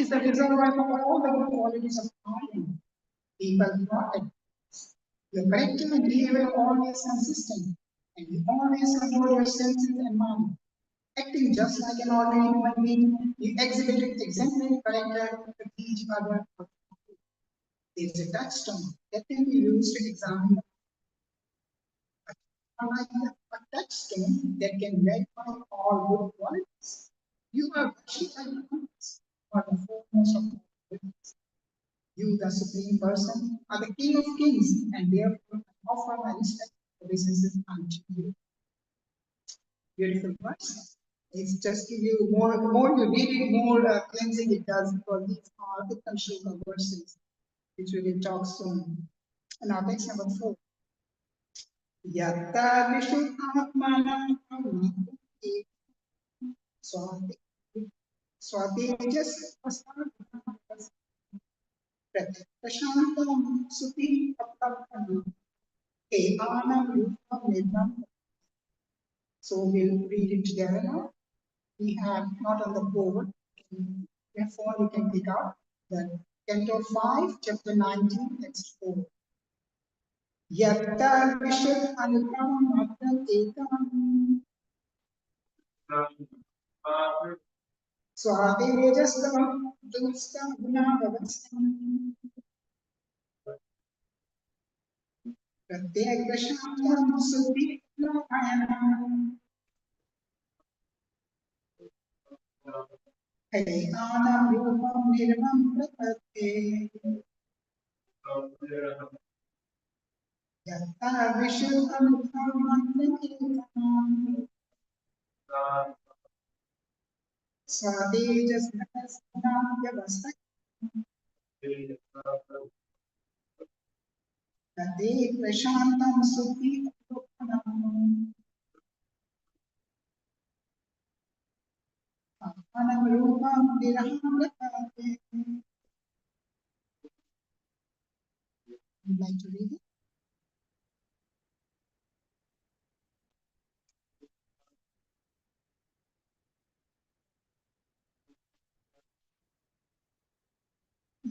is the reservoir for all the good qualities of mind. People not at your character and behavior are always consistent, and you always control your senses and mind. Acting just like an ordinary human being, you exhibited exemplary character to teach others. There is a touchstone that can be used to examine a touchstone that can verify all good qualities. You are worshipped by the gods, or the foremost of all goodness. You, the Supreme Person, are the King of Kings, and therefore I offer my respect and obeisances unto you. Beautiful verse. It's just give you more, the more you read it, more cleansing it does, because these are the Shloka verses, which we will talk soon. And now, text number 4. Yatta Vishuddhatmana Swati Swatijas Prashantam Suti Apapana Evanam Rupam Nidam. So we'll read it together now. We have not on the board. Therefore, you can pick up the Canto 5, Chapter 19, Text 4. Yatta Vishud Anupam Matra Ekam Swadejastavam Dusta Gunavavastam Pratyek Vashantam Suti Lahayanam Ekanam Rupam Nirvam Pratate Yatta Vishud Anupam Matra Ekam Swadejastavam Pratyek Vashantam Suti Lahayanam Anam Rupam Nirvam Pratate. Would like to read it?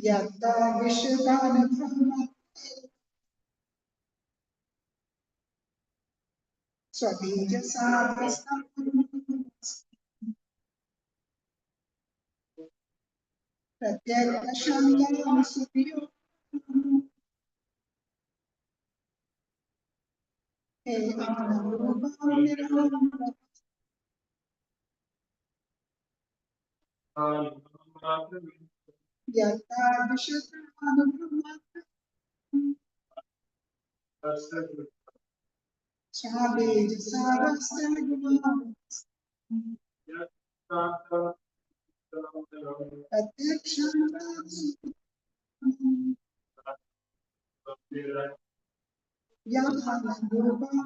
Yatta Vishwanathamma Swabija Prastam Pratyek Shantam Supiyo He Anurubam Nirvam Yatta Vishwanathamma Swabija Prastam Pratyek Shantam Yahanurubam.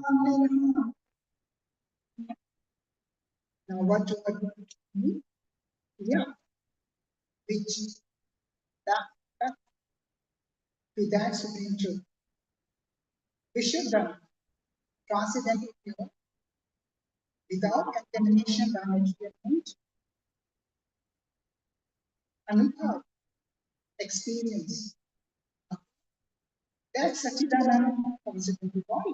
Now what do I mean? Yeah, which that to that supreme truth. Vishuddha, transcendental pure, without contamination by material nature. Anubhav, experience. That's Satchidananda consequent to body.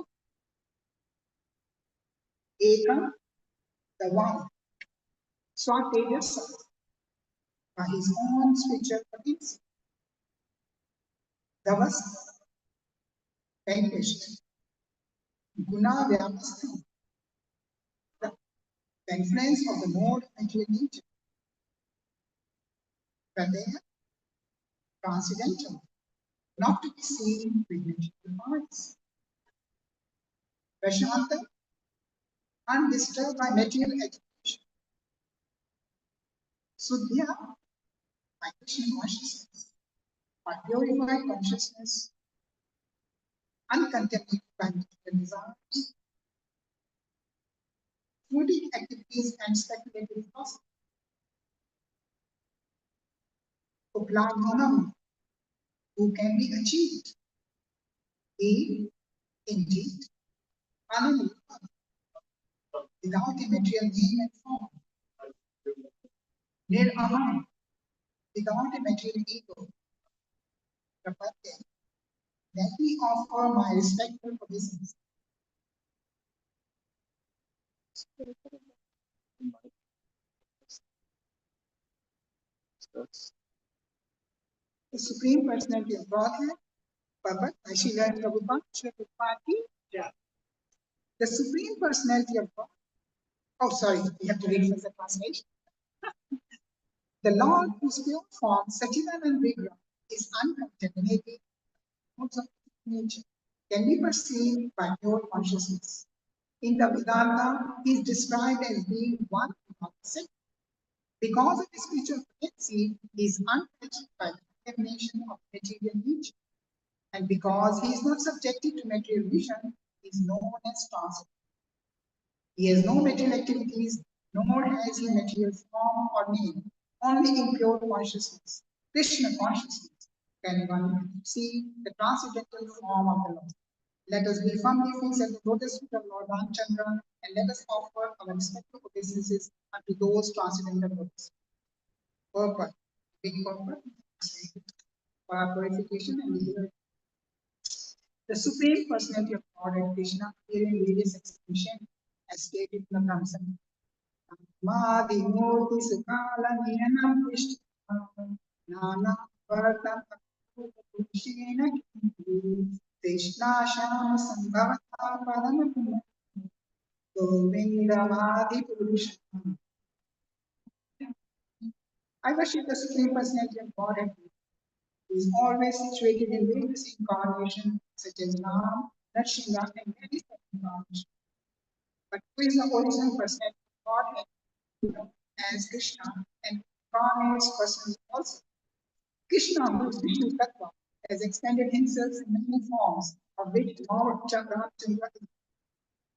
Ekam, the one. Swatejas, by his own spiritual potency. Davas, vanquished. Guna Vyapastha, the influence of the mode of material nature. Pradeya, transcendental, not to be seen with material eyes. Prashanta, undisturbed by material agitation. Sudhya, by Krishna consciousness, by purified consciousness, uncontaminated by material desires, fruiting activities and speculative thoughts. Upladhanam, who can be achieved. He, indeed, Anamrupa, without a material name and form. Niraham, without a material ego, Prapatya, let me offer my respectful obeisance. The Supreme Personality of Godhead, Baba, Ashila Prabhupada, Prabhupada ki Jai. The Supreme Personality of God. Oh, sorry, we have to read first the translation. The Lord, whose pure form, Sachidanand Vigraha, is uncontaminated modes of nature, can be perceived by pure consciousness. In the Vedanta, he is described as being one without the second. Because of his spiritual potency, he is untouched by the contamination of material nature. And because he is not subjected to material vision, he is known as transcendental. He has no material activities, nor has he material form or name, only in pure consciousness, Krishna consciousness, can one see the transcendental form of the Lord. Let us be firmly fixed at the lotus feet of Lord Ramchandra, and let us offer our respectful obeisances unto those transcendental lotus. Purpose, big purpose, for our purification and deliverance. The Supreme Personality of Godhead Krishna appear in various expressions as stated in the Brahma Samhita. Madi Murti Sukala Niyanam Krishna Nana Vartam Kushina Krishna Sham Sambhavata Paramapura Govindamadi Purusha. I worship the Supreme Personality of Godhead who is always situated in various incarnations such as Ram, Nrsimha, and many such incarnations. But who is the original personality of Godhead, known as Krishna, and incarnates personally also? Krishna, who is Vishnu Tattva, has expanded himself in many forms, of which Lord Chandra is.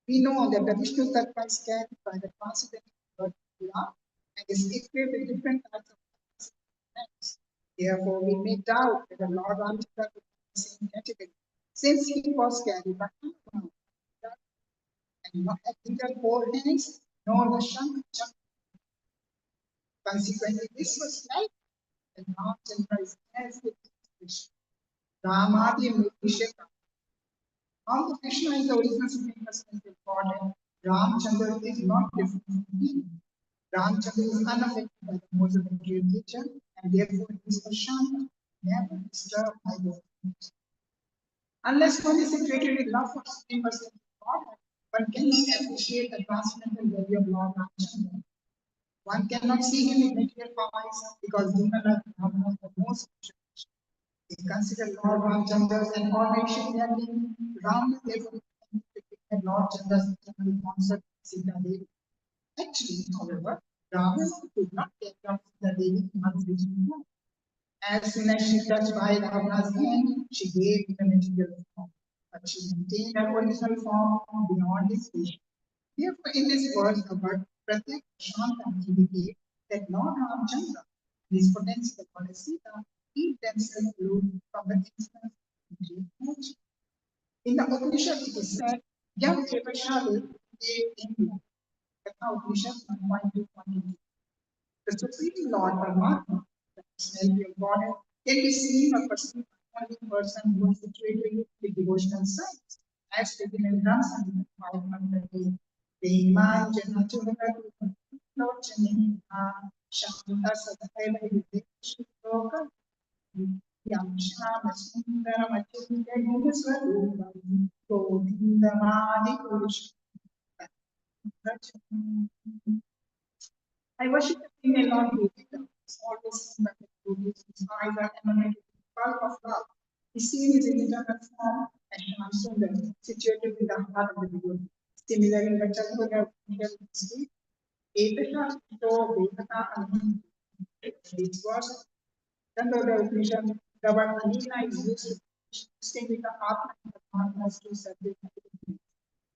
We know that the Vishnu Tattva is carried by the transcendental Lord Shiva and is equipped with different types of strengths. Therefore, we may doubt whether Lord Ramchandra is in the same category, since he was carried by Hanuman and not had neither four hands nor the Shankh Chakra. Consequently, this was like the Ramchandra is as with Krishna. Ramadi Murtisheka. Although Krishna is the original Supreme Personality of God, and Ramchandra is not different from him. Ramchandra is unaffected by the modes of material nature, and therefore he is Shanta, never disturbed by those modes. Unless one is situated with love for Supreme Personality of God, one cannot appreciate the transcendental value of Lord Ramchandra. One cannot see him in material eyes because human life is not the most precious. They consider Lord Ramchandra an ordinary being. Ram therefore depicted Lord Chandra's eternal concert with Sita Devi. Actually, however, Ravana could not get from Sita Devi unreasonable love. As soon as she touched by Ravana's hand, she gave him a material form. But she maintained her original form beyond his vision. Therefore, in this verse, the word Pratyek Shanta indicates that Lord Ramchandra and his potential goddess Sita keep themselves aloof from the instance of nature. In the Upanishad, it is said, Yam Eva Shalu Dev Indu. Katha Upanishad 1.2.2. The Supreme Lord Paramatma, the personality of Godhead, can be seen or perceived by only person who is situated with devotional sight, as stated in Brahma Samhita 5.38. Prema Jana Chudaka Lochani Shanta Sadhaiva Shloka Yam Shama Sundara Machinda Guruswarupa Govindamadi Purusha. I worship the female Lord Devi. It's always seen by the Buddhists. His eyes are emanated with the bulk of love. His scene is in eternal form and Shyam Sundar, situated in the heart of the devotee. Similarly, the Chandra state, Ekasha Sto Devata Anand. This was Chandra Upanishad. The word Anina is used to distinguish the Atma and the Paramatma as two separate entities.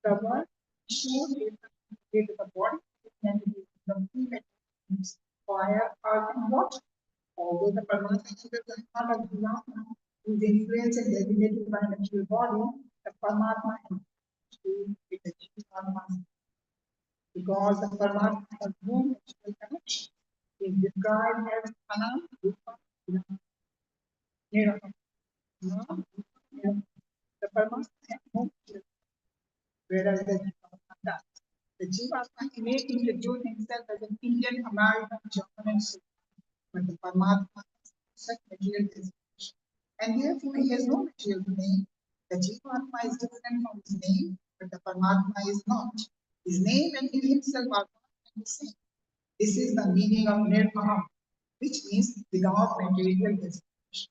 The word Vishnu is associated with the body and it is the three metals, fire, earth, and water. Although the Paramatma is the heart of Jivatma, whose influence is regulated by material body, the Paramatma is to with the Jivatma because the Paramatma has no material connection. is described as Anam, Rupa, Niraham. The Paramatma has no children, whereas the Jivatma does. The Jivatma may introduce himself as an Indian, American, German, and so on, but the Paramatma has such material designation. And therefore, he has no material name. The Jivatma is different from his name, but the Paramatma is not. His name and he himself are not the same. This is the meaning of Nirvaham, which means without material designation.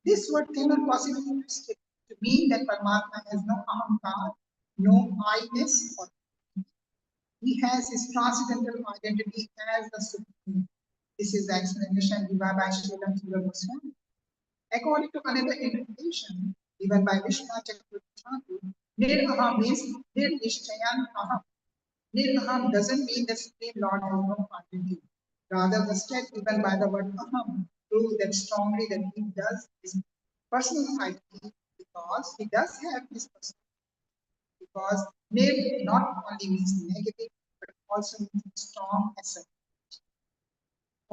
This word cannot possibly be understood to mean that Paramatma has no ahamkar, no I-ness, or he has his transcendental identity as the Supreme. This is the explanation given by Srilam Sundar Goswami. According to another interpretation, given by Vishnu Chakravarti, Niraham means Nirnishchayan Aham. Niraham doesn't mean the Supreme Lord has no identity. Rather, the state given by the word Aham proves that strongly that he does his personal identity because he does have his personal, because nir not only means negative but also means strong essence.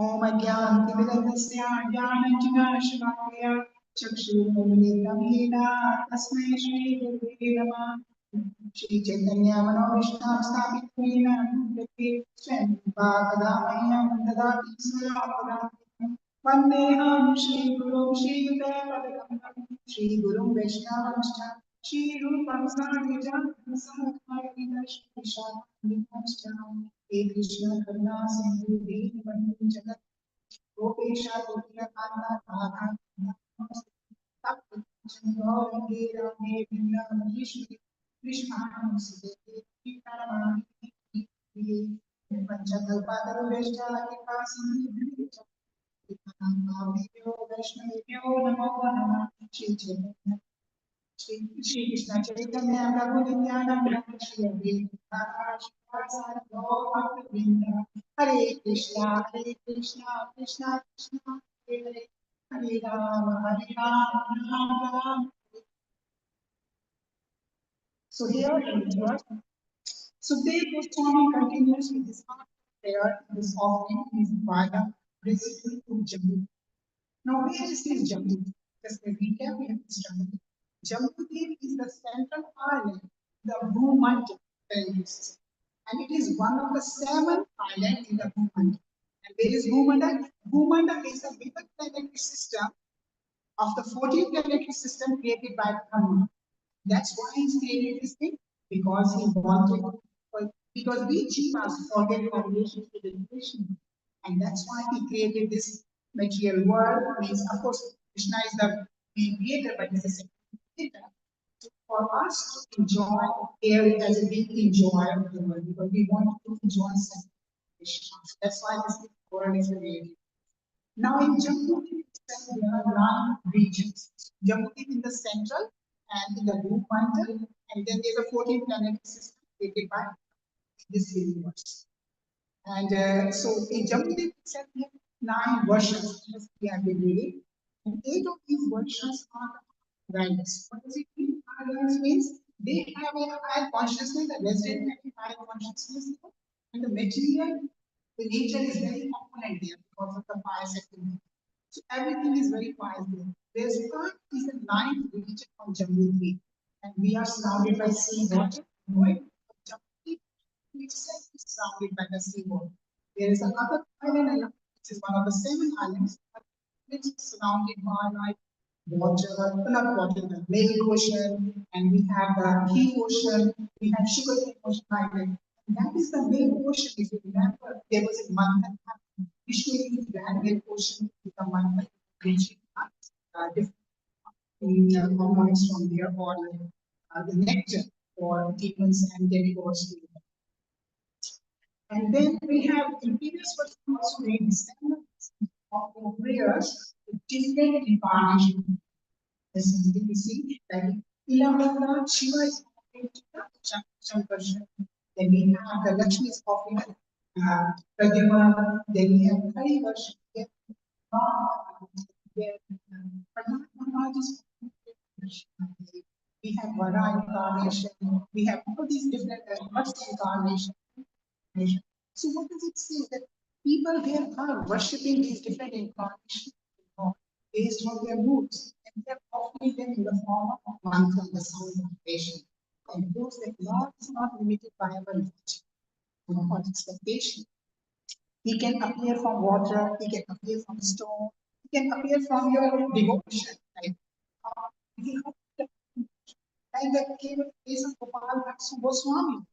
ओम अज्ञानतिमिरन्दस्य ज्ञानञ्जनशलाकया चक्षुरुन्मीलितं येन तस्मै श्रीगुरुवे नमः श्रीचैतन्यमनोभीष्टां स्थापितं येन भूतले स्वयं कदा मह्यं ददाति स्वपदां वन्देऽहं श्रीगुरुं श्रीयुतपदकमलं श्रीगुरुं वैष्णवंश्च श्रीरूपं साग्रजातं सहकारिणश्च हे कृष्ण करुणा सिंधु दीनबन्धु जगत गोपेशा गोपिकान्ता राधा तप्त गौरंगे राधे वृंदावनेश्वरी कृष्णानुसुते सीतारामि पंचकल्पातरुश्च कृपा सिंधु वैष्णवेभ्यो नमो नमः श्री चैतन्य श्री कृष्ण चैतन्य प्रभु नित्यानंद श्री अद्वैत हरे Krishna Krishna Krishna Hare Hare Hare Ram Ram Ram. So here in this verse, Sukdev Goswami continues with this part of prayer. This offering is Vada principle to Jammu. Now, where is this Jammu? Just a recap, we have studied. Jammu is the central island, the Bhumandal system, and it is one of the 7 islands in the Bhumandal. And where is Bhumandal? Bhumandal is the bigger planetary system of the 14 planetary system created by Brahma. That's why he's created this thing, because he wanted, because we Jivas forget our relationship with education. And that's why he created this material world. Means, of course, Krishna is the main creator, but he's a second creator. So for us to enjoy air as a big enjoy of the world, because we want to enjoy Krishna. So that's why this world is created. Now in Jammu, there are 9 regions. Jammu in the central and in the blue mantle, and then there's a 14 planetary system created by this universe. And so in Jammu itself, we have 9 versions as we have been reading, and 8 of these versions are guides. What does it mean? Guides means they have a higher consciousness, the resident have a higher consciousness, and the material, the nature is very component there because of the pious activity. So everything is very pious there. There's Earth is the 9th region of Jammu, and we are surrounded by sea water. Jammu itself is surrounded by the sea water. There is another island, which is one of the 7 islands, which is surrounded by like water, not water, the Milk Ocean, and we have the Tea Ocean, we have Sugar Cane Ocean Island. And that is the Milk Ocean. If you remember, there was a Manthan, Vishnu ran Milk Ocean with the Manthan, reaching different hormones from there, or the nectar for demons and demigods. And then we have in previous verse also made of prayers with different incarnations. As we see that Ilamata Shiva is offering to the Shankarshan. Then we have the Lakshmi is offering Pradyumna. Then we have Hari version. Then Pradyumna Maharaj is offering. We have Vara incarnation. We have all these different incarnations. So what does it say? That people here are worshipping these different incarnations based on their moods, and they're offering them in the form of mantra, the sound vibration. And proves that Lord is not limited by our logic or expectation. He can appear from water, he can appear from stone, he can appear from your devotion. He like the case of Gopal Bhatsu Goswami.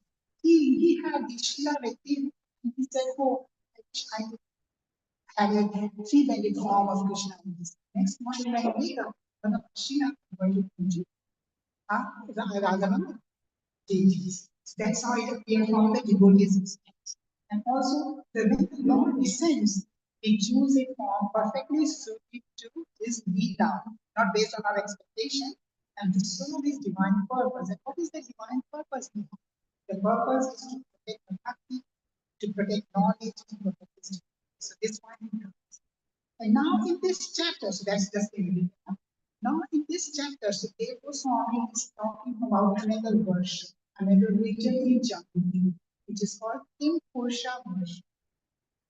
He had the Shila Vakti. He said, oh, I wish I could have a three-banded form of Krishna in this. Next morning when I wake up, one of Krishna going to Puja. Radharama deities. That's how it appears from the devotees. And also, when the Lord descends, we choose a form perfectly suited to his Leela, not based on our expectation, and to serve his divine purpose. And what is the divine purpose? The purpose is to protect the bhakti, to protect knowledge, to protect history. So this one comes. And now in this chapter, so that's just the beginning. Now in this chapter, so Dev Swami is talking about another verse, another region in Jammu, which is called Kim Purusha Varsha.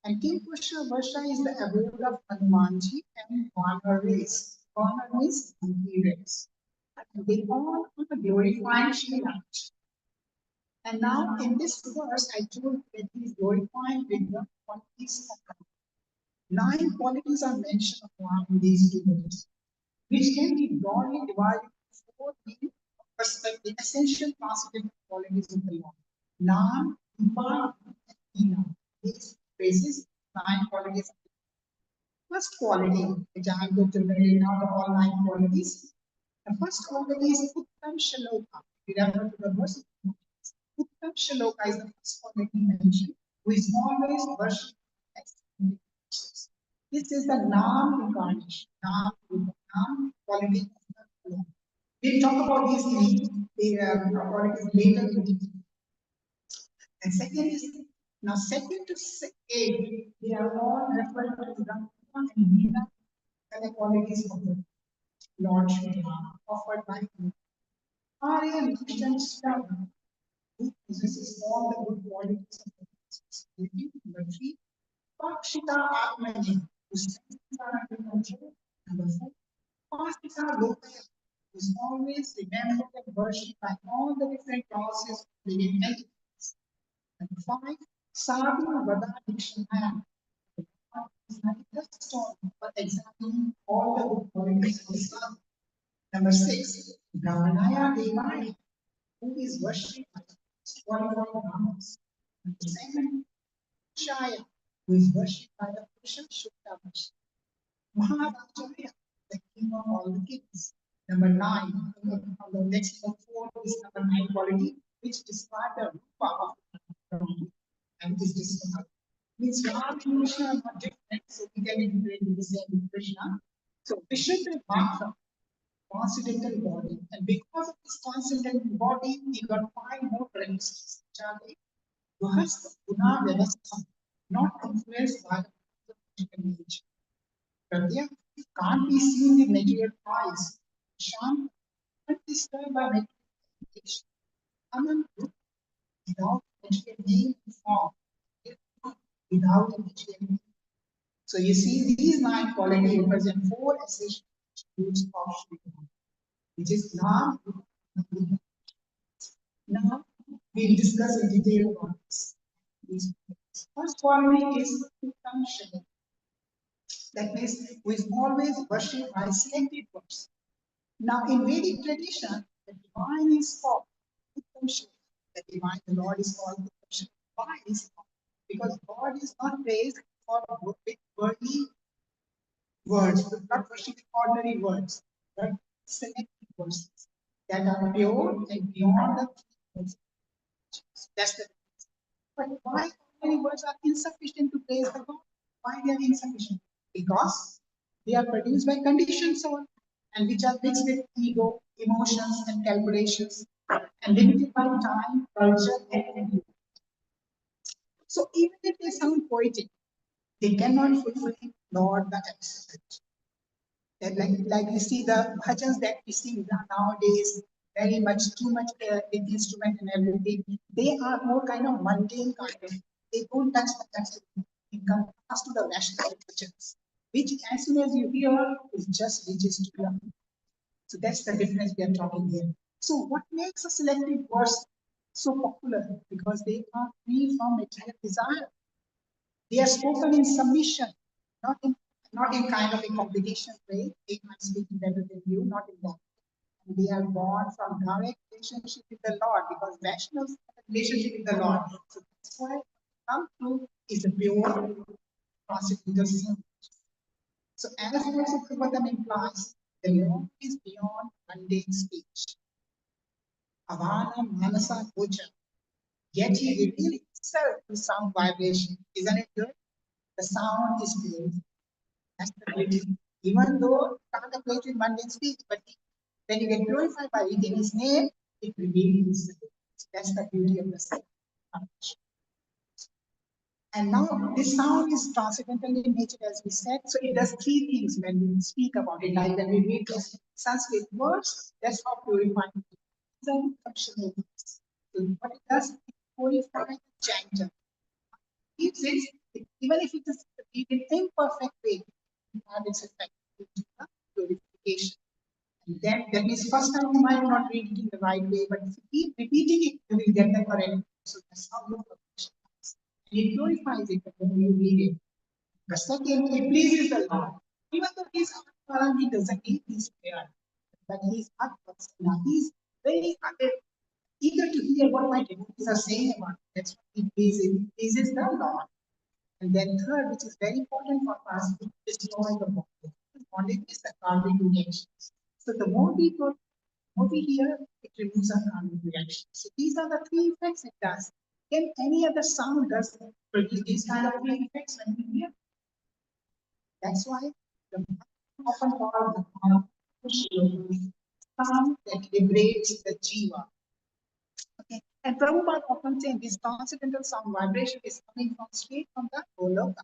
And King Pushpa Varsha is the abode of Hanumanji and Vanar race. Vanar means monkey race. And they all are glorifying Shri Ram. And now in this verse, I told that he is glorifying with the qualities of God. 9 qualities are mentioned of Ram in these 2 verses, which can be broadly divided into 4 main perspectives, essential transcendental qualities of the Lord. Nam, Rupa, and Hina. These phrases, 9 qualities. First quality, which I am going to bring now all 9 qualities. The first quality is Uttam Shaloka. We refer to the verse. Uttam Shaloka is the first quality mentioned, who is always worshipped. This is the Nam incarnation. Nam quality of the Lord. We'll talk about these 3 qualities later in detail. And second is, now second to 8, they are all referred to Rama and Veena and the qualities of the Lord Shri Rama offered by him. Arya and Christian Stam, who possesses all the good qualities of the personality. Number 3, Pakshita Atmani, who senses are under control. Number 4, Pastika Lokaya, who is always remembered and worshipped by all the different classes of living entities. Number 5, Sadhu Vada Dikshana. Is not just a stone, but examining all the good qualities of the sun. Number 6, Brahmanaya Devaya, who is worshipped by qualified Brahmanas. Number 7, Shaya, who is worshipped by the Purusha Shukta Varsha. Maharajaya, the king of all the kings. Number 9, on the next 4 is number 9 quality, which describes the Rupa of Brahma and is described. Means Ram and Krishna are not different, so we can integrate with the same Krishna. So Vishuddha Matra, transcendental body, and because of this transcendental body, we got 5 more premises, which are the Gahastha, Guna, Vyavastha, not influenced by the physical nature. Pratya can't be seen with material eyes. Sham, not disturbed by material meditation. Aman, without material name and form, without a material name. So you see, these 9 qualities represent 4 essential attributes of Shri Ram, which is Nam. Now we'll discuss in detail about this. First quality is Uttam Shaloka. That means who is always worshipped by selected ones. Now in Vedic tradition, the divine is called Uttam Shaloka. The divine, the Lord is called Uttam Shaloka. Why is called? Because God is not praised for with worldly words, not worshipping ordinary words, but selected words that are pure and beyond the words. That's the difference. But why ordinary words are insufficient to praise the God? Why they are insufficient? Because they are produced by conditioned soul and which are mixed with ego, emotions, and calculations, and limited by time, culture, and environment. So even if they sound poetic, they cannot fulfill Lord the absolute. And like you see the bhajans that we sing nowadays, very much too much with instrument and everything. They are more kind of mundane kind of. They don't touch the text. in contrast to the rational intelligence, which as soon as you hear, it just reaches to your. So that's the difference we are talking here. So what makes a selective verse so popular? Because they are free from material desire. They are spoken in submission, not in not in kind of a competition way. I'm speaking better than you, not in that. And they are born from direct relationship with the Lord because rational relationship with the Lord. So that's why come to is a pure transcendental sin. So as also Prabhupada implies, the Lord is beyond mundane speech. Avana Manasa Gocha. Yet he reveals himself through sound vibration. Isn't it good? The sound is pure. That's the beauty. Even though contemplate with mundane speech, but when you get purified by reading his name, it reveals himself. So that's the beauty of the sound. And now this sound is transcendental in nature, as we said. So it does three things when we speak about it. Like when we read those Sanskrit words, that's how purifying it is. So what it does, it purifies the chanter. Even if it is in an imperfect way, it has its effect into the purification. And then that means first time you might not read it in the right way, but if you keep repeating it, you will get the correct. So that's how your perfection comes. And it purifies it when you read it. The second, it pleases the Lord. Even though he's Atmaram, he doesn't need his prayer. But he's Atmaram. He's very eager to hear what my devotees are saying about it. That's what he pleases. He pleases the Lord. And then third, which is very important for us, is destroy the bondage. Bondage is the karmic reactions. So the more we go, more we hear, it removes our karmic reactions. So these are the three effects it does. Can any other sound does produce these kind of three effects when we hear? That's why the often called the sound that liberates the jiva. Okay. And Prabhupada often saying this transcendental sound vibration is coming from straight from the Goloka.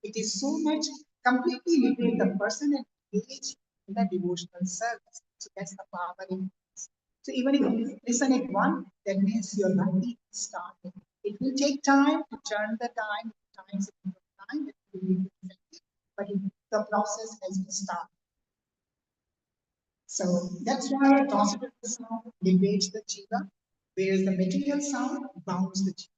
It is so much completely liberate the person and engage in the devotional service. So that's the power in this. So even if you listen at one, that means you're likely to start. It will take time to turn the time, time that will be effective, but the process has been started. So that's why the transcendental sound liberates the jiva, whereas the material sound bounds the jiva.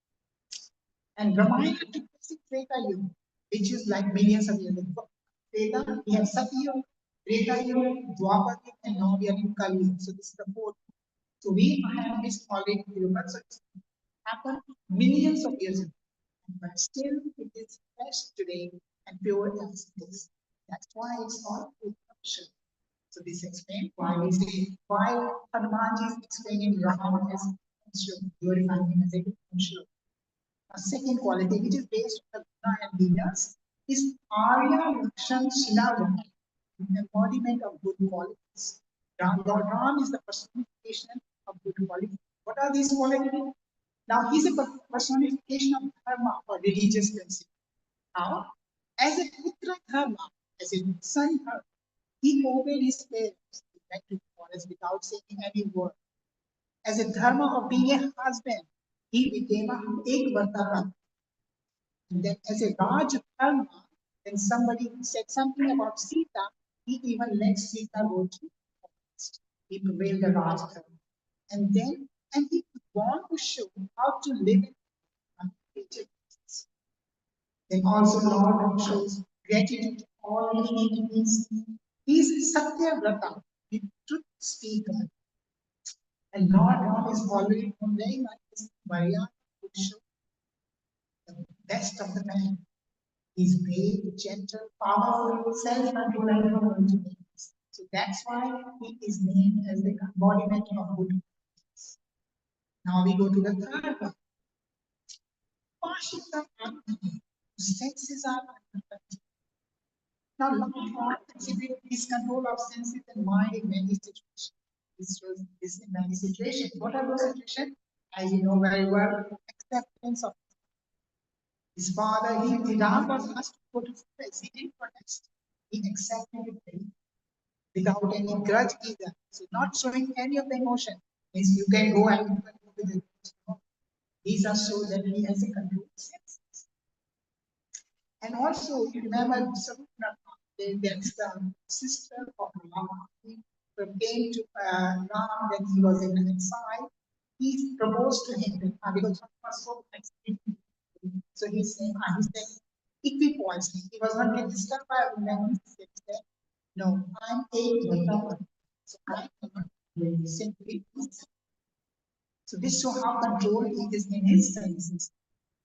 And Ramayana took place in Treta Yuga, which is like millions of years ago. Treta, we have Satya, Treta Yuga, Dwapar Yuga, and now we are in Kali Yuga. So this is the fourth. So we have this already Yuga. So it's happened millions of years ago. But still it is fresh today and pure as it is. That's why it's called corruption. So this explains why we say why Hanumanji is explaining Ram as glorifying him as a Shloka. A second quality, which is based on the Guna and Vinas, is Arya Lakshan Shila, embodiment of good qualities. Lord Ram is the personification of good qualities. What are these qualities? Now, he's a personification of dharma or religious principle. How? As a putra dharma, as a son dharma, he obeyed his parents. He went to the forest without saying any word. As a dharma of being a husband, he became a ek vartara. And then as a Raj Dharma, when somebody said something about Sita, he even let Sita go to forest. He prevailed the Raj Dharma. And he wanted to show how to live in nature. Then also Lord shows gratitude to all living entities. He is Satya Vrata, the truth speaker. And Lord Ram is already conveying like Maria to show the best of the man. He's brave, gentle, powerful, self-controlled, and humble. So that's why he is named as the embodiment of good qualities. Now we go to the third one. Pashita Atma, senses are under control. Now, Lord exhibit his control of senses and mind in many situations. This shows this in many situations. What are those situations? As you know very well, acceptance of his father. Ram was asked to go to forest. He didn't protest. He accepted it without any grudge either. So not showing any of the emotion. Means you can go and you can go with it. These are so that he has a control senses. And also, you remember that's the sister of Rama. Who came to Ram when he was in exile. He proposed to him because he was so excited. So he said, equipoise. He was not getting disturbed by a woman. He said, no, I'm a woman. So I cannot simply. So this shows how control he is in his senses.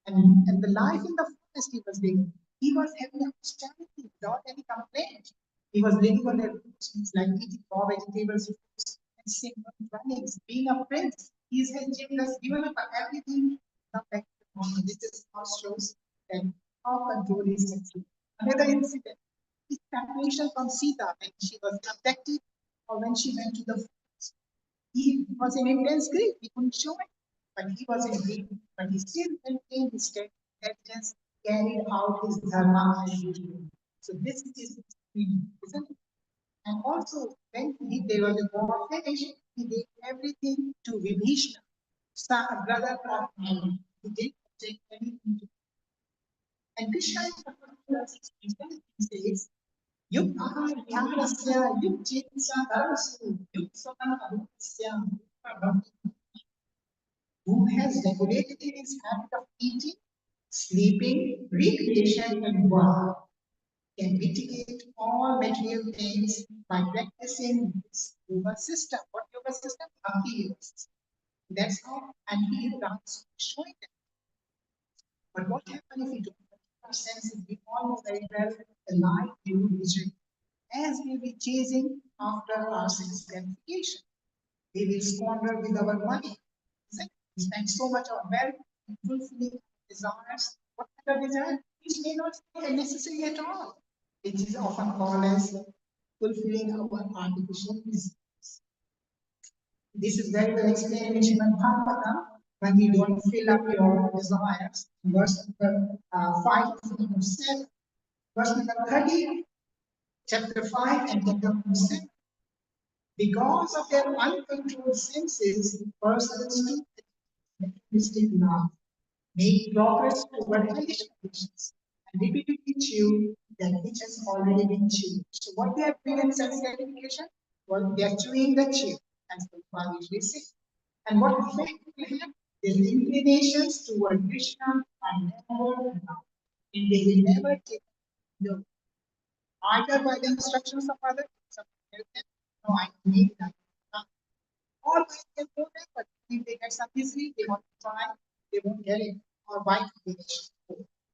And the life in the forest he was living, he was having a austerity without any complaint. He was living on the routines like eating raw vegetables, fruits, and simple dwellings. Being a prince, he is given up everything. Come back to the home. This is how shows that how control is sexual. Another incident is separation from Sita when she was abducted or when she went to the forest. He was in intense grief. He couldn't show it, but he was in grief. But he still maintained his intelligence, carried out his dharma as usual. So this is his meaning, isn't it? And also, when there was a war finish, he gave everything to Vibhishna, son, brother of mine. He didn't take anything to. And Krishna is the one who says, Yuk Aharasya, Yuk Chitsa Darasu, Yuk Samanarasya, who has regulated his habit of eating, sleeping, recreation, and work, can mitigate all material pains by practicing this yoga system. What yoga system? Bhakti yoga system. That's how, and he runs showing them. But what happens if we don't practice our senses? We all know very well the life we will vision as we will be chasing after our sense gratification. We will squander with our money. We spend so much of wealth in fulfilling desires. What kind of desire? Which may not be necessary at all. It is often called as fulfilling our artificial desires. This is very well explained in Srimad Bhagavatam when we don't fill up your desires. Verse number 5 to 7. Verse number 30, chapter 5 and chapter 7. Because of their uncontrolled senses, persons too materialistic love make progress toward hellish conditions and repeatedly chew that which has already been chewed. So what they are doing in sense gratification? Well, they are chewing the chew, as the Prabhupada usually says. And what effect will have? Their inclinations toward Krishna are never enough. And they will never take the either by the instructions of others, someone tell them, no, I need that. Or by their program, but if they get some easily, they want to try, they won't get it, or by combination.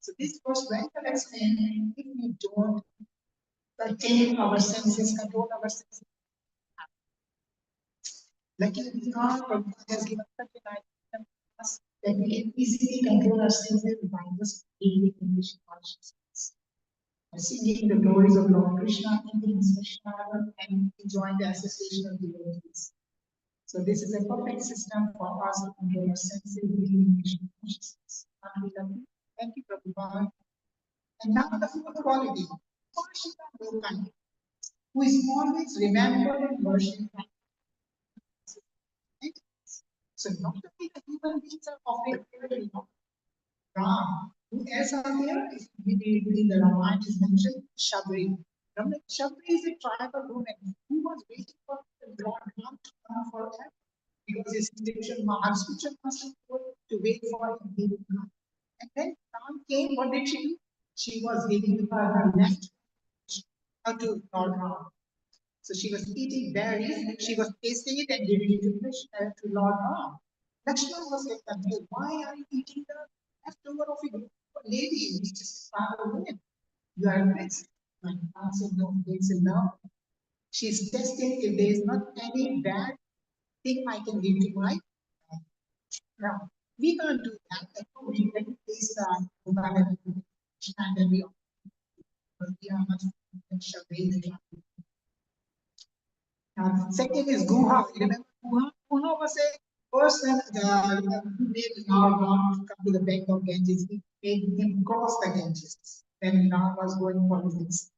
So this was very well explained. If we don't contain our senses, control our senses, like in Bihar, Prabhupada has given such an idea to us that we can easily control our senses by just being in Krishna consciousness. Singing the glories of Lord Krishna, eating his Krishna, and enjoying the association of devotees. So this is a perfect system for us to control our senses, being Krishna consciousness. Thank you, Prabhupada. And now the fourth quality, Parshita Lokani, who is always remembered and worshipped. So not only the human beings are offering prayer, Ram, who else are there? In the Ramayana is mentioned Shabri. Shabri is a tribal woman who was waiting for the Lord Ram to come for her because his spiritual master told to wait for him, he would come. And when Ram came, what did she do? She was giving her left to Lord Ram. So she was eating berries, she was tasting it and giving it to Krishna, to Lord Ram. Lakshmana was like, confused. Why are you eating the leftover of a lady, which is part of women? You are a prince. My answer no, it's enough. She's testing if there is not any bad thing I can give to my now. We can't do that. We can taste the and then we are much second is Guha. You remember Guha? Guha was a person who made Lord Ram to come to the bank of Ganges. He made him cross the Ganges when Ram was going for his.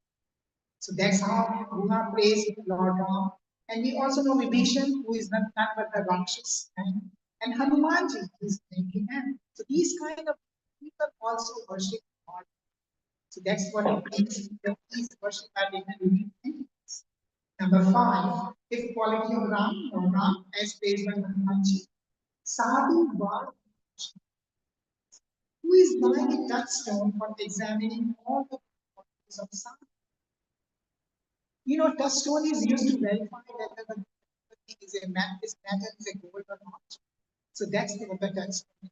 So that's how Guha praised Lord Ram. And we also know Vibhishan, who is none but the Rakshas, and Hanumanji, who is thanking him. So these kind of people also worship God. So that's what it means. The is worship by different entities. Number 5, fifth quality of Ram or Ram as praised by Hanumanji. Sadhu Var, who is like a touchstone for examining all the qualities of Sadhu. You know, touchstone is used to verify whether the thing is a man, this matter is a gold or not. So that's the touchstone.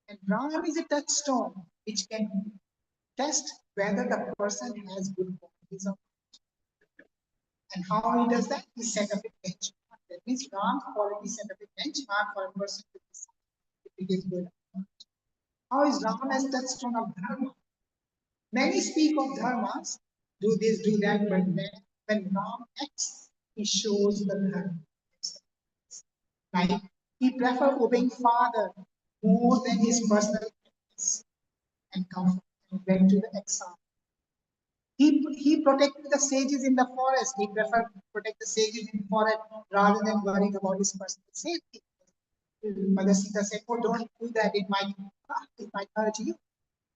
And Ram is a touchstone which can test whether the person has good qualities or not. And how he does that? He set up a benchmark. That means Ram's quality set up a benchmark for a person to decide if it is good or not. How is Ram as touchstone of Dharma? Many speak of dharmas, do this, do that, but when Ram acts, he shows the dharma. Like he preferred obeying father more than his personal happiness and comfort and went to the exile. He protected the sages in the forest. He preferred to protect the sages in the forest rather than worrying about his personal safety. Mother Sita said, "Oh, don't do that. It might hurt you."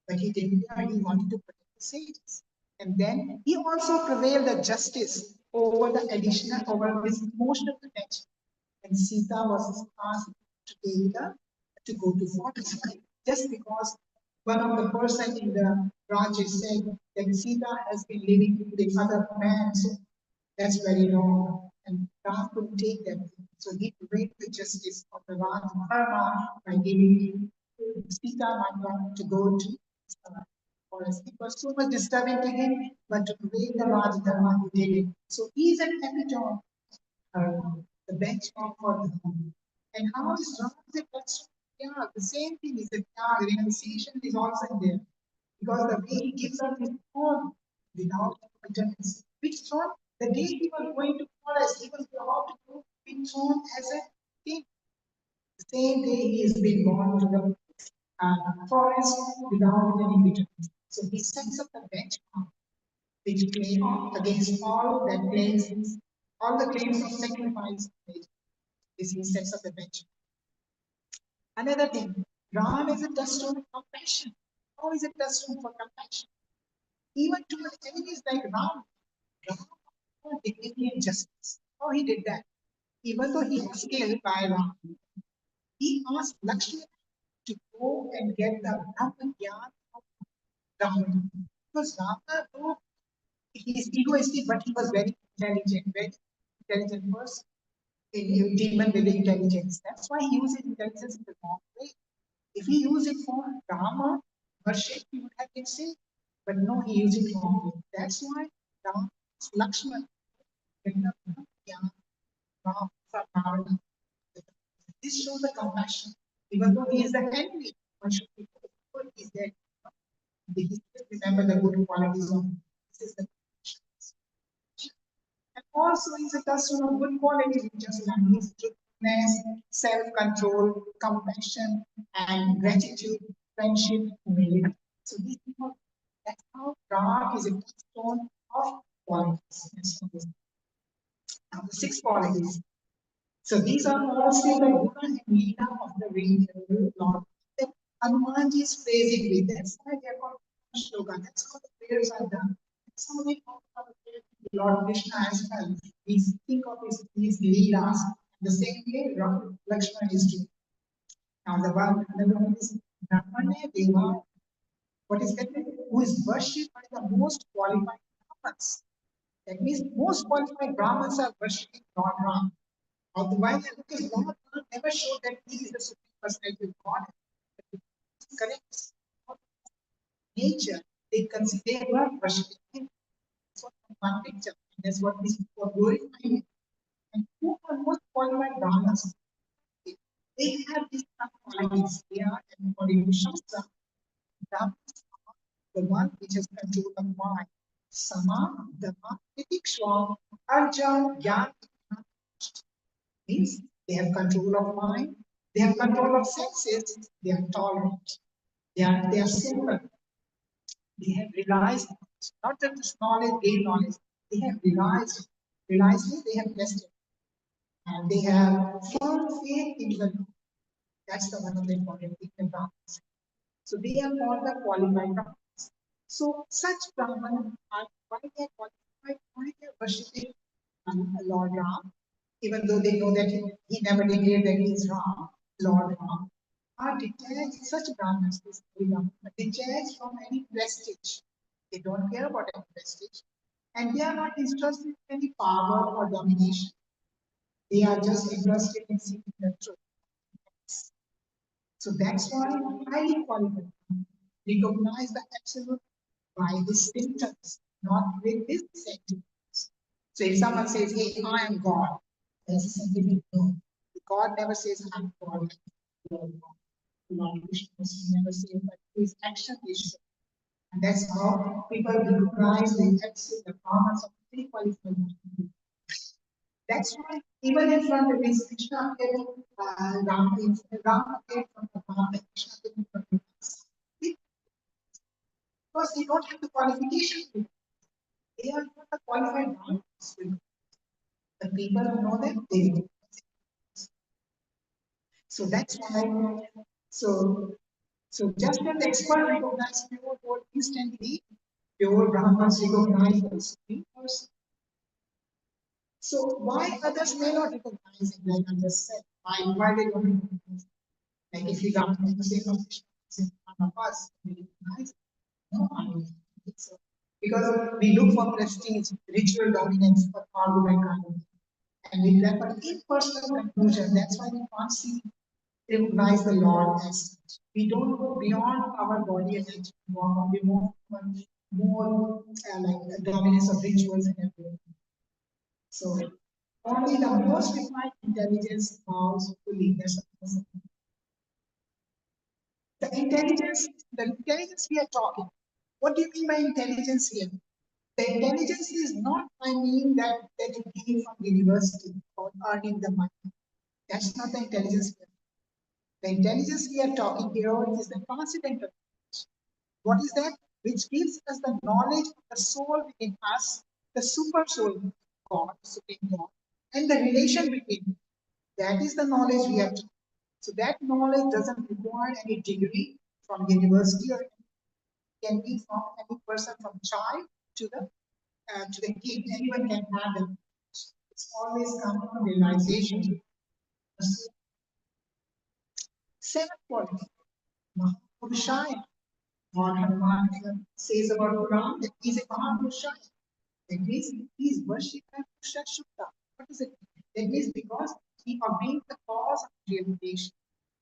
But he didn't. He wanted to protect the sages. And then he also prevailed the justice over the additional, over his emotional connection. And Sita was asked to take the, to go to forest just because one of the person in the branches said that Sita has been living with other men, so that's very wrong. And Ram could take that. So he prevailed the justice of the Ram Dharma by giving Sita Mata to go to forest. It was so much disturbing to him, but to prevail the Raj Dharma, he did it. So he is an epitome, the benchmark for the home. And how is Ram the touch? Yeah, the same thing is that the renunciation is also there. Because the way he gives up his throne without bitterness. Which throne? The day he was going to forest, he was about to go be thrown as a king. The same day he has been born to the forest without any bitterness. So he sets up a benchmark which claim against all that claims, all the claims of sacrifice. This he sets up a benchmark. Another thing, Ram is a touchstone of compassion. How is a touchstone for compassion? Even toward enemies like Ram, Ram for dignity and justice. How he did that? Even though he was killed by Ram, he asked Lakshmana to go and get the Brahman Gyan of Ram. Because Rama, though he is egoistic, but he was very intelligent person. A demon with intelligence. That's why he uses intelligence in the wrong way. If he used it for Rama worship, he would have been saved. But no, he used it wrongly. That's why Ram, Lakshman, this shows the compassion. Even though he is the enemy, one should be good. He is there. He still remember the good qualities of him. This is the compassion. And also is a custom of good qualities, which is means truthfulness, self-control, compassion, and gratitude, friendship, humility. So these people, that's how God is a touchstone of qualities. Now the six qualities. So these are all still the Guna and Leela of the real Lord. That Hanumanji is praising with. That's why they are called Shloka. That's how the prayers are done. That's how they talk about the prayers of Lord Krishna as well. We think of his Leelas the same way Lakshmana is doing. Now the one, another one is Brahmane Deva. What is that? Who is worshipped by the most qualified Brahmins. That means most qualified Brahmins are worshipping Lord Ram. Otherwise, because Lord never showed that he is the supreme personality of God. Correct nature, they were worshipping him. That's what one picture. That's what these people are glorifying him. And who are most qualified Brahmins? They have these qualities. They are according to Shastra. Brahmins are the one which has control of mind. Sama, Dhamma, Titikshwa, Arja, Gyan, means they have control of mind, they have control of senses, they are tolerant, they are simple, they have realized not just knowledge, gain knowledge, they have realized it, they have tested, and they have firm faith in the Lord. That's the one of the important things about this. So they are called the qualified prophets. So such Brahman are why they are qualified, why they are worshipping Lord Ram, even though they know that he never declared that he is Ram, Lord Ram, are detached, such Brahmins, these Brahmins, are detached from any prestige. They don't care about any prestige. And they are not interested in any power or domination. They are just interested in seeking the truth. So that's why highly qualified recognize the absolute by his symptoms, not with his sentiments. So if someone says, hey, I am God, that's a sentiment. No. God never says, I'm God. Lord Krishna never says, but his action is shown. And that's how people recognize the absolute the powers of three qualified. That's why even in front of his Krishna appeared, Ram appeared from the Ram and Krishna appeared from the Ram. Because they don't have the qualification. They are not the qualified ones. The people who know them, they know. So that's why. So so just as expert recognize pure gold instantly, pure Brahmans recognize the supreme person. So why others may not recognize it, like I just said, why they don't recognize it? Like if you got the same position in front of us, we recognize it. No, I don't think so. Because we look for prestige, ritual dominance, for argument kind of thing. And we prefer impersonal conclusion. That's why we can't see recognize the Lord as such. We don't go beyond our body and nature. We move more like the dominance of rituals and everything. So only the most refined intelligence bows fully. The intelligence we are talking. What do you mean by intelligence here? The intelligence is not, I mean, that you gain from university or earning the money. That's not the intelligence. The intelligence we are talking here is the transcendental. What is that? Which gives us the knowledge of the soul within us, the super soul, God, Supreme God, and the relation between them. That is the knowledge we have. So that knowledge doesn't require any degree from university or can be from any person from child to the king. Anyone can have it. It's always come from realization. Seventh quality, Mahapurushaya. Lord Hanuman says about Ram that he is a Mahapurushaya. That means he is worshipped by Purusha Shukta. What does it mean? That means because he obeyed the cause of creation.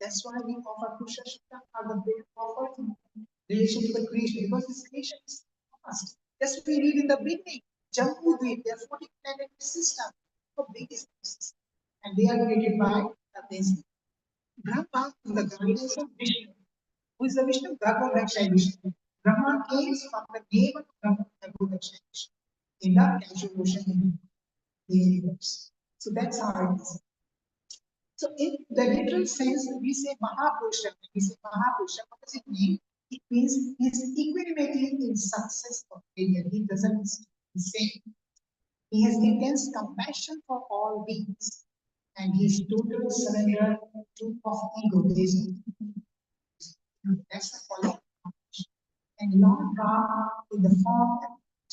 That's why we offer Purusha Shukta are the way offered in relation to the creation because this creation is vast. That's what we read in the beginning. Jambu Dweep, there are 40 planetary systems. How big is this? And they are created by this Brahma in the guidance of Vishnu. Who is the Vishnu? Garba Dakshay Vishnu. Brahma came from the name of Brahma Garba Dakshay Vishnu in the casual ocean in the universe. So that's how it is. So in the literal sense, we say Mahapurusha. We say Mahapurusha. What does it mean? It means his equanimity in success or failure. He doesn't say. He has intense compassion for all beings. And his total surrender to of egoism. That's the quality. And Lord Ram in the form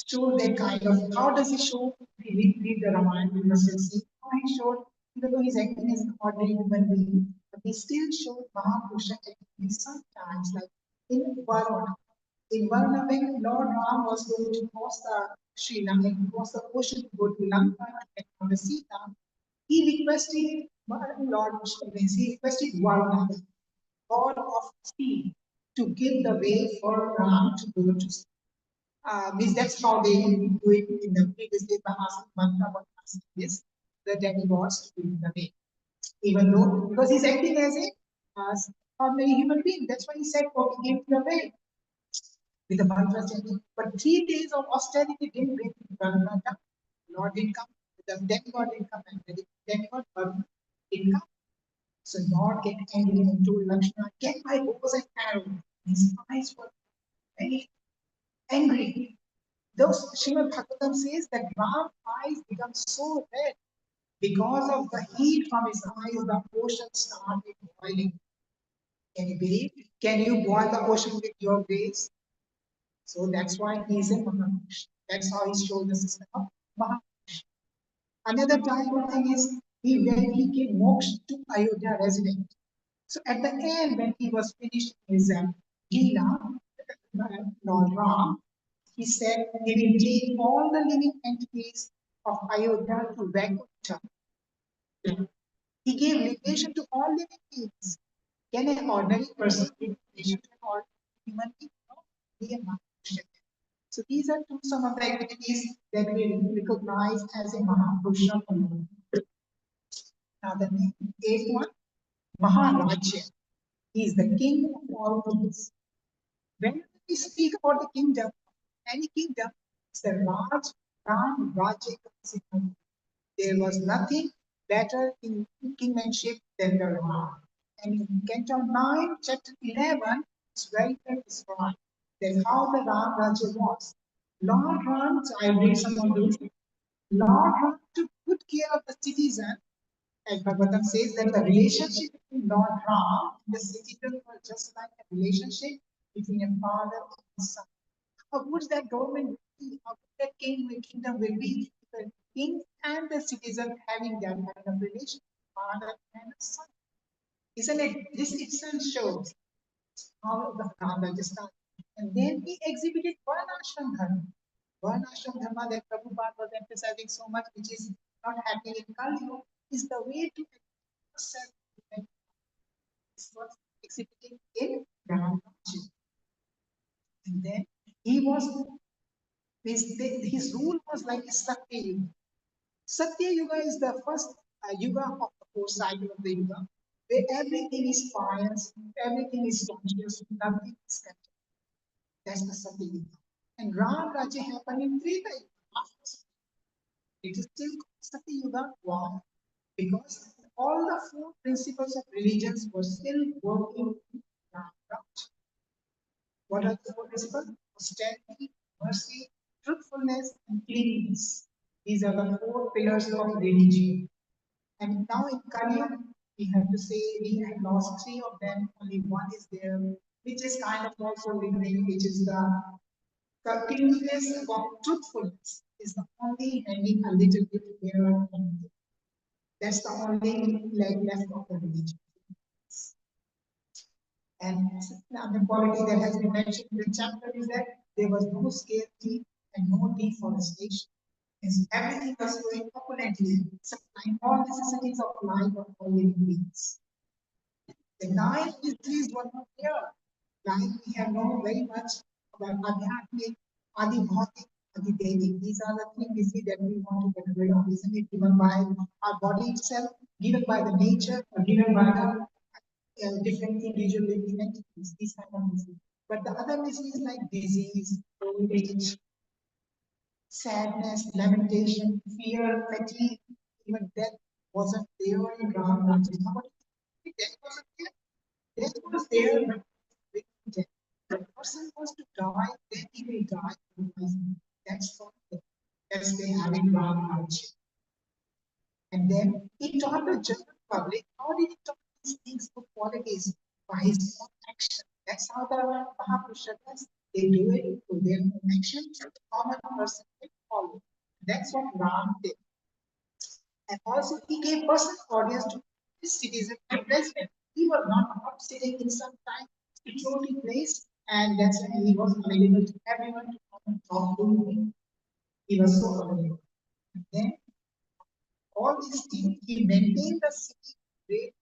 show that kind of how does he show? We read the Ramayana, we must have seen how he showed, even though he's acting as an ordinary human being, but he still showed Mahapurush acting sometimes, like in Varuna. In Varuna, when Lord Ram was going to cross the Sri Lanka, cross the ocean to go to Lanka to get on the Sita, he requested Lord Vishnu, he requested Varuna, God of speed, to give the way for Ram to go to sea. Means that's how they do it in the previous days by asking mantra, but asking this, the demigods to give the way. Even though, because he's acting as a ordinary human being, that's why he said, okay, give the way with the mantra chanting. But 3 days of austerity didn't bring Varuna down. Lord didn't come, the demigod didn't come, and the demigod Varuna didn't come. So Lord get angry and told Lakshmana, get my bows and arrows. His eyes were very angry. Those Srimad Bhagavatam says that Ram's eyes become so red because of the heat from his eyes, the ocean started boiling. Can you believe? Can you boil the ocean with your gaze? So that's why he is a Mahapurush. That's how he showed the system of Mahapurush. Another type of thing is when he gave moksha to Ayodhya resident. So at the end, when he was finished his Leela, Lord Ram, he said he will take all the living entities of Ayodhya to Vaikuntha. He gave liberation to all living beings. Can an ordinary person give liberation to an ordinary human being? No, he is not. So these are some of the activities that we recognize as a Mahapurusha. Now the eighth one, Maharajya. He is the king of all things. When we speak about the kingdom, any kingdom, it's the Raj, Ram, Rajya. There was nothing better in kingmanship than the Ram. And in Canto 9, chapter 11, it's very well described. That's how the Ram Rajya was. Lord Ram, so I read some of those. Lord Ram took good care of the citizen. As Bhagavatam says that the relationship between Lord Ram and the citizen was just like a relationship between a father and a son. How would that government be? How would that kingdom will be? The king and the citizen having that kind of relation, father and son. Isn't it? This itself shows how the Rama just started. And then he exhibited Varnashram Dharma. Varnashram Dharma that Prabhupada was emphasizing so much, which is not happening in Kali Yuga, is the way to self. This was exhibiting in Rama. And then he was his rule was like a Satya Yuga. Satya Yuga is the first Yuga of the four cycle of the Yuga, where everything is pious, everything is conscious, nothing is content. That's the Satya Yuga. And Ram Raja happened in Treta Yuga. It is still Satya Yuga. Why? Because all the four principles of religions were still working in Ram Raja. What are the four principles? Austerity, mercy, truthfulness, and cleanliness. These are the four pillars of religion. And now in Kali, we have to say we have lost three of them. Only one is there, which is kind of also remaining, which is the cleanliness of truthfulness is the only hanging a little bit here. That's the only leg left of the religion. And the quality that has been mentioned in the chapter is that there was no scarcity and no deforestation. As everything was going opulently, supplying all necessities of life of all living beings. The nine mysteries were not there. Like we have known very much about Adhyatmic, Adi Bhautik, Adi Devic. These are the three mysteries that we want to get rid of, isn't it? Given by our body itself, given by the nature, or given by the different individual living entities, these kind of disease. But the other disease like disease, old age, sadness, lamentation, fear, fatigue, even death wasn't there in Ram Raja. Death wasn't there. Death was there, but death. The person was to die, then he will die. That's not the that's they have in Ram Raja. And then he taught the general public. How did he taught these things for qualities? By his own action. That's how the Mahapurusha does. They do it through their own actions. The common person will follow. That's what Ram did. And also he gave personal audience to his citizens and residents. He was not up sitting in some time security place, and that's why he was available to everyone to come and talk to him. He was so available. And then all these things, he maintained the city great.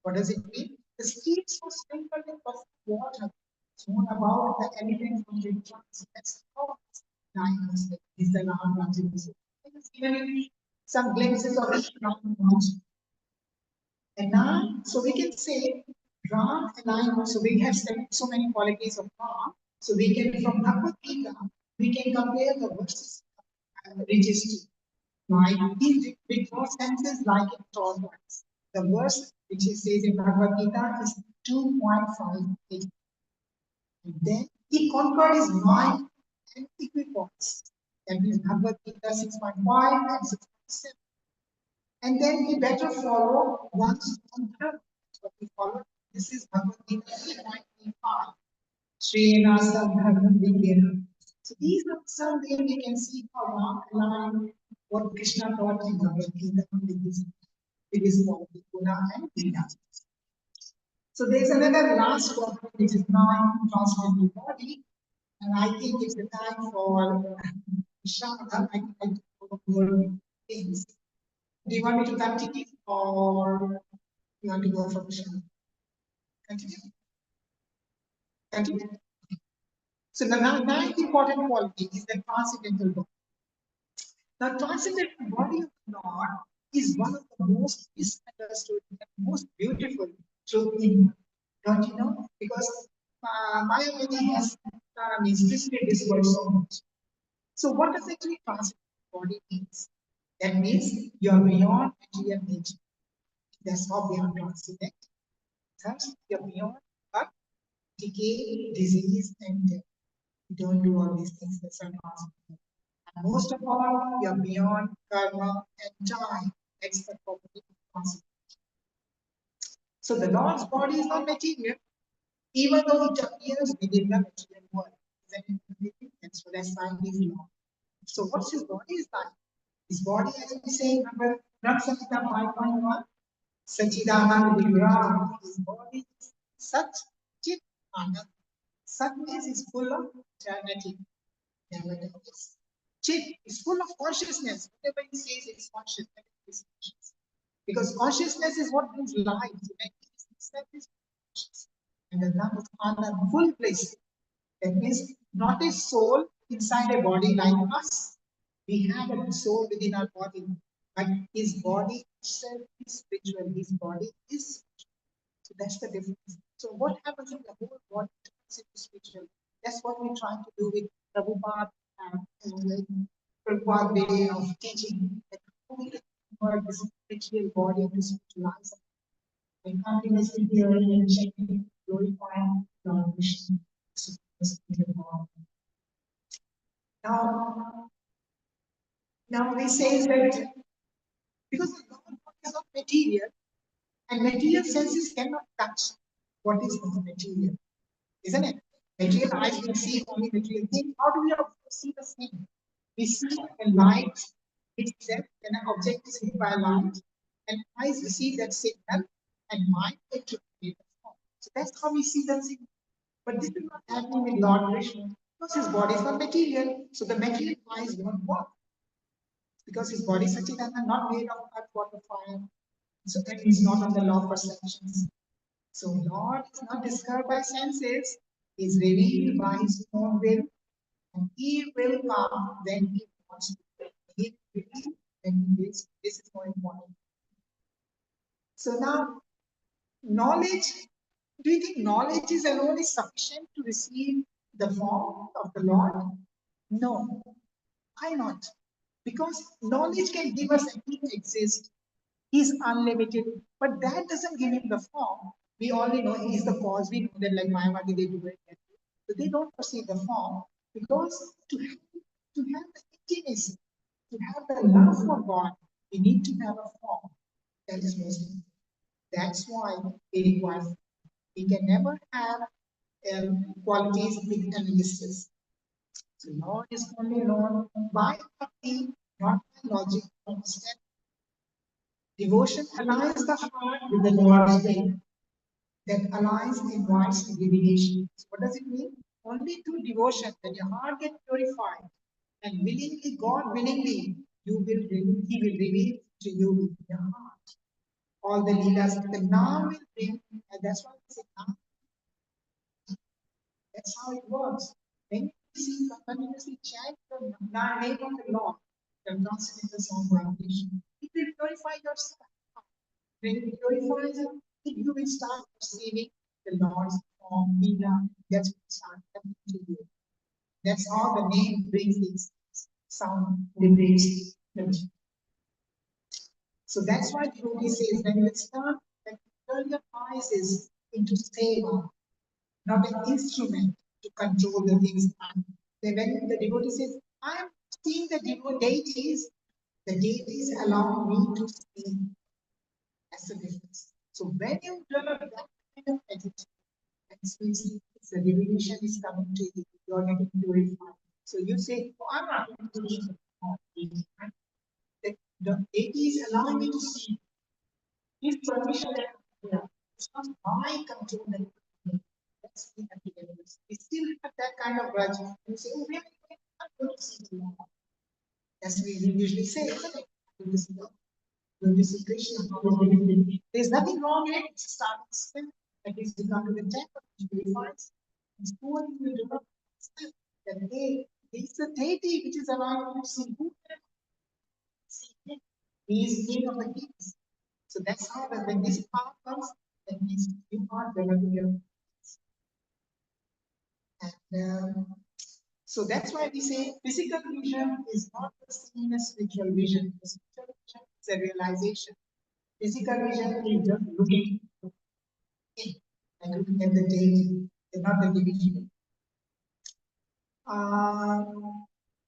What does it mean? The streets were sprinkled with perfect water, thrown about the elephants on their trunks. That's how nice is the Ram Raja. Given some glimpses of it from Raj. And now, so we can say Ram and I, so we have so many qualities of Ram. So we can, from Bhagavad Gita, we can compare the verses registered. Like in with senses like in tortoise. The verse which it says in Bhagavad Gita is 2.58. And then he conquered his mind and equipoise. That means Bhagavad Gita 6.5 and 6.7. And then we better follow one on third. What we follow. This is Bhagavad Gita 3.35. Srinasa Dharma. So these are some things we can see how Mark aligned what Krishna taught in Bhagavad Gita with this quality, Guna and Vida. So there's another last quality which is non-transcendental body, and I think it's the time for Shamada. I can talk more things. Do you want me to continue or you want to go for Shamada? Continue. Continue. So the ninth important quality is the transcendental body. The transcendental body of the Lord is one of the most misunderstood and most beautiful truth in. Don't you know? Because Mayavadi has twisted this word so much. So what does actually transcendental body means? That means you are beyond material nature. That's how we are transcendent. Thus, you are beyond but decay, disease, and death. You don't do all these things. That's not transcendental. And most of all, you are beyond karma and time. That's the property of transcendental. So the Lord's body is not material, even though it appears within the material world. That's what I find is Lord. So what's his body is like? His body, as we say, number Raksakita 5.1, Sachidanand Vigraha. His body is such chit anand. Sat means is full of eternity. Never dies. Chit is full of consciousness. Whatever he says, it's conscious. It's conscious. Because consciousness is what brings life. Itself is conscious. And the Nam is anand, full bliss. That means not a soul inside a body like us. We have a soul within our body, but his body itself is spiritual. His body is spiritual. So that's the difference. So what happens in the whole body turns into spiritual? That's what we're trying to do with Prabhupada and Prabhupada way of teaching. That how we convert this spiritual body to spiritualize it. By continuously hearing and checking, glorifying Lord Krishna. Now, now we say that because the Lord is not material, and material senses cannot touch what is not material, isn't it? Material eyes can see only material things. How do we see the same? We see a light itself, when an object is hit by light, and eyes receive that signal, and mind interprets the form. So that's how we see the signal. But this is not happening with Lord Krishna because his body is not material. So the material eyes won't work because his body is Sachidananda, not made of earth, water, fire. So that is not on the law of perceptions. So Lord is not discovered by senses, he is revealed by his own will, and he will come when he wants to. He will when he wills. This is more important. So now, knowledge, do you think knowledge is alone is sufficient to receive the form of the Lord? No. Why not? Because knowledge can give us a he exists, he's unlimited, but that doesn't give him the form. We only know he is the cause. We know that like Mayavadi they do it. So they don't perceive the form because to have the intimacy, to have the love for God, we need to have a form. That is most important. That's why we require. We can never have qualities with analysis. So Lord is only known by bhakti, not by logic. Understand? Devotion aligns the heart with the Lord's will. That aligns invites divination. So what does it mean? Only through devotion, when your heart gets purified, and willingly, God willingly, He will reveal to you in your heart all the leaders. The Naam will bring, and that's why I say Naam. That's how it works. When you see continuously chant the name of the Lord, the transcendental sound vibration, it will purify your heart. When it purifies it, you will start perceiving the Lord's form, Leela. That's what start coming to you. That's how the name brings this sound, vibrates. So that's why Devotee says when you start, when you turn your eyes is into seva, not an instrument to control the things. And when the devotee says, I am seeing the deities, the deities allow me to see. That's the difference. So when you develop that kind of attitude, it's So divination is coming to you. You are getting purified. So you say, oh, I'm not going to see God. The deity is allowing me to see. His permission that yeah, it's not my control that that's the evidence. We still have that kind of grudge. You say, oh, really? I'm going to see the Lord. As we usually say, isn't it? Going to see Krishna. There's nothing wrong in it. It's a starting step. At least you come to the temple, which purifies. It's poor you will develop step that hey, this is the deity which is allowing you to see who can see him. He is king of the kings. So that's how when this power comes, that means you are developing your and so that's why we say physical vision is not the same as spiritual vision. The spiritual vision is a realization. Physical vision is just looking in and looking at the deity, and not the division.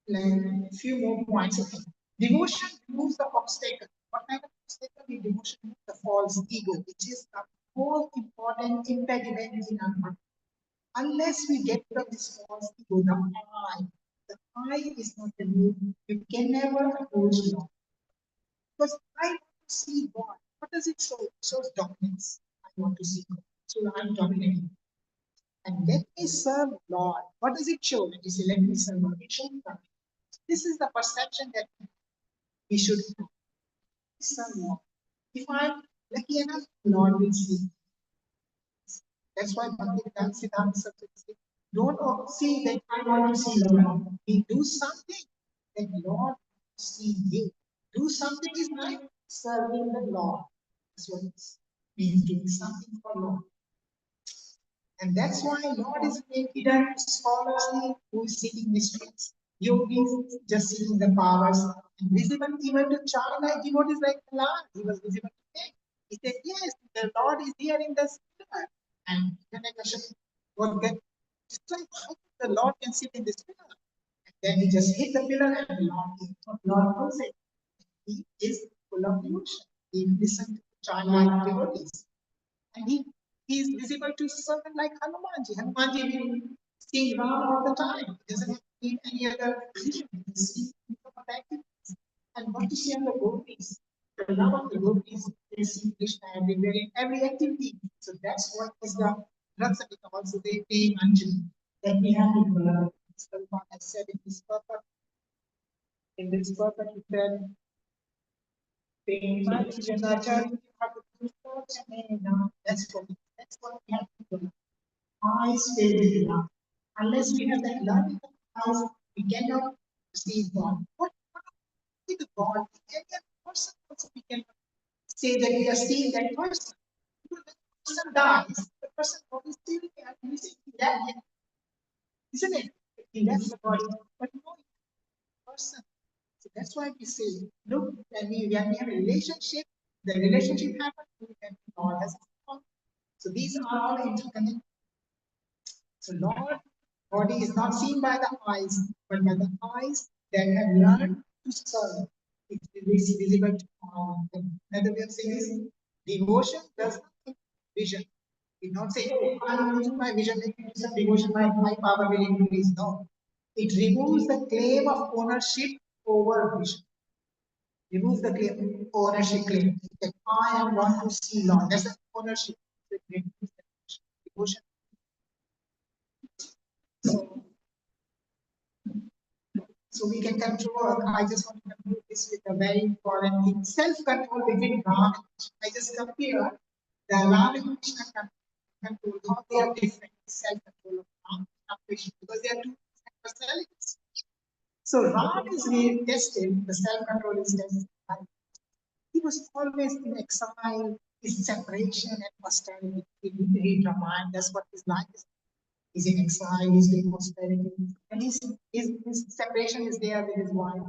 Like few more points. Okay. Devotion removes the obstacle. What kind of obstacle in devotion? The false ego, which is the more important impediment in our life. Unless we get rid of this false ego, the I is not removed. You can never approach God. Because I want to see God. What does it show? It shows dominance. I want to see God. So I'm dominating. And let me serve Lord. What does it show when you say, let me serve Lord? It shows dominance. This is the perception that we should have. Serve Lord. If I'm lucky enough, Lord will see. That's why Bhaktivedanta Siddhanta Saraswati says, don't see that I want to see Lord. We do something that Lord wants to see you. Do something is like serving the Lord. That's what it means, doing something for Lord. And that's why Lord is being hidden scholars who is seeking mysteries. Yogis just seeking the powers. And visible even to childlike devotees like Allah. He was visible to him. He said, yes, the Lord is here in the pillar. And then I question, what get how the Lord can sit in this pillar? And then he just hit the pillar and the Lord knows it. He is full of devotion. He listened to childlike devotees. And he is visible to certain like Hanumanji. Hanumanji will see Ram all the time. He doesn't need any other vision. He sees activities. And what to see on the gopis? The love of the gopis, they see Krishna everywhere in every activity. So that's what is the Raksabita also they pay Anjali. Then we have to learn. I said in this purpose, he said, that's what we have to do. Eyes filled with love. Unless we have that love in the eyes, we cannot see God. What is the God? Any other person also we cannot say that we are seeing that person. Because when the person dies, the person body still there. We see that, isn't it? He left the body, but no person. So that's why we say, look, when we have a relationship, the relationship happens, and God has a God. So these are all interconnected. So Lord, body is not seen by the eyes, but by the eyes that have learned to serve. It is visible to all. Another way of saying is, devotion does not think vision. It not say, oh, I'm using my vision, let me do some devotion, my power will increase. No. It removes the claim of ownership over vision. Remove the claim, ownership claim. That I am one to see Lord. That's the ownership. It removes the devotion. So, so we can control. I just want to conclude this with a very important thing. Self-control between Ram and Krishna. I just compare the Ram and Krishna control, how they are different. Self-control of Ram and Krishna, because they are two different personalities. So Ram is really tested, the self-control is tested. He was always in exile, his separation and austerity. He read Ramayana, that's what his life is. He's in exile, he's doing austerity, and his separation is there with his wife.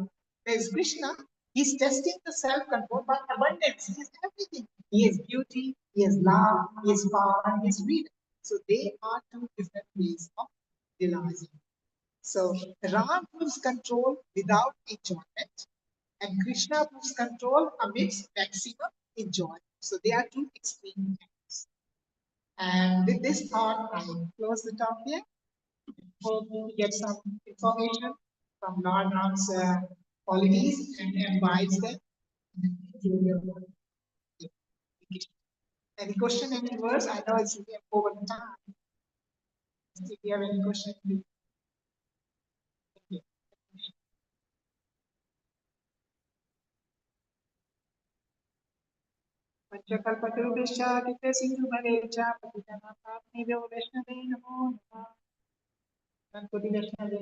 There's Krishna, he's testing the self-control by abundance. He has everything. He has beauty, he has love, he has power, he has freedom. So they are two different ways of realizing. So Ram proves control without enjoyment, and Krishna proves control amidst maximum enjoyment. So they are two extreme things. And with this thought, I close the talk here. Hope you get some information from Lord Ram's qualities and advise them. Any question, any words? I know it's over the time. If you have any question, please. पंचकल्पतरुभ्यश्च कृतसिन्धुभवेश्च पतितनां पावनेभ्यो वैष्णवे नमो नमः। गणपति वैष्णवे